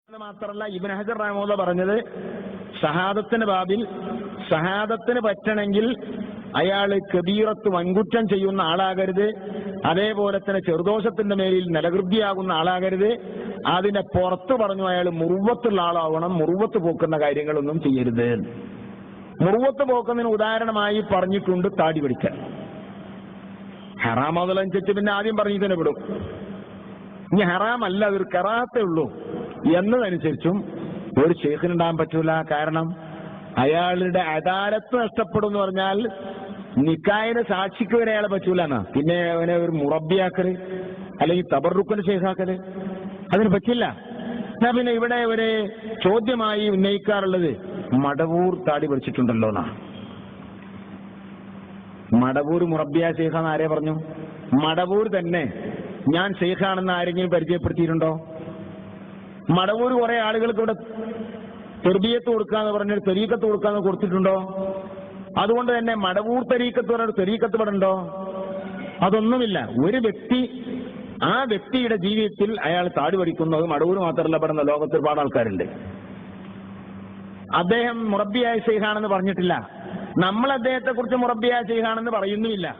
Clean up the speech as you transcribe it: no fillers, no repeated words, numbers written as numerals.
മാത്രമല്ല ഇബ്നു ഹജർ റഹ്മത്തുള്ളാഹി പറഞ്ഞത് ഷഹാദത്തിന്റെ ബാബിൽ ഷഹാദത്തിന് പറ്റണമെങ്കിൽ അയാൾ കബീറത്ത് വൻകുറ്റം ചെയ്യുന്ന ആളാകരുത്, അതേപോലെ തന്നെ ചെറുദോഷത്തിന്റെ മേലിൽ നിലകൃതിയാകുന്ന ആളാകരുത്. അതിനെ പുറത്ത് പറഞ്ഞു അയാൾ മുറുവത്തുള്ള ആളാവണം, മുറുവത്ത് പോക്കുന്ന കാര്യങ്ങളൊന്നും ചെയ്യരുത്. മുറുവത്ത് പോക്കുന്നതിന് ഉദാഹരണമായി പറഞ്ഞിട്ടുണ്ട് താടി പിടിക്കാൻ. ഹറാമാതലനുസരിച്ച് പിന്നെ ആദ്യം പറഞ്ഞു തന്നെ വിടും. ഇനി ഹറാമല്ല, അതൊരു കറാത്തേ ഉള്ളൂ എന്നതനുസരിച്ചും ഒരു ശേഖനുണ്ടാകാൻ പറ്റൂല. കാരണം അയാളുടെ അദാലത്ത് നഷ്ടപ്പെടും എന്ന് പറഞ്ഞാൽ നിക്കായിന് സാക്ഷിക്ക് വരെ അയാളെ പറ്റൂലെന്നാ. പിന്നെ അവനെ ഒരു മുറബിയാക്കല് അല്ലെങ്കിൽ തബറുക്കിന് ശേഖാക്കല് അതിന് പറ്റില്ല. എന്നാ പിന്നെ ഇവിടെ ഒരു ചോദ്യമായി ഉന്നയിക്കാറുള്ളത് മടവൂർ താടി പിടിച്ചിട്ടുണ്ടല്ലോ എന്നാ. മടവൂർ മുറബിയ ശേഖാന്ന് ആരെ പറഞ്ഞു? മടവൂർ തന്നെ ഞാൻ ശേഖാണെന്ന് ആരെങ്കിലും പരിചയപ്പെടുത്തിയിട്ടുണ്ടോ? മടവൂർ കുറെ ആളുകൾക്ക് ഇവിടെ തെർബിയത്ത് കൊടുക്കാന്ന് പറഞ്ഞൊരു തെരീക്കത്ത് കൊടുക്കാന്ന് കൊടുത്തിട്ടുണ്ടോ? അതുകൊണ്ട് തന്നെ മടവൂർ തെരീക്കത്ത് പറഞ്ഞൊരു തെരീക്കത്ത് ഇവിടെ ഉണ്ടോ? അതൊന്നുമില്ല. ഒരു വ്യക്തി ആ വ്യക്തിയുടെ ജീവിതത്തിൽ അയാൾ താടി പഠിക്കുന്നത് മടവൂർ മാത്രമല്ല, പറയുന്ന ലോകത്ത് ഒരുപാട് ആൾക്കാരുണ്ട്. അദ്ദേഹം മുറബിയായ ശൈഖാണെന്ന് പറഞ്ഞിട്ടില്ല. നമ്മൾ അദ്ദേഹത്തെ കുറിച്ച് മുറബിയായ ശൈഖാണെന്ന് പറയുന്നുമില്ല.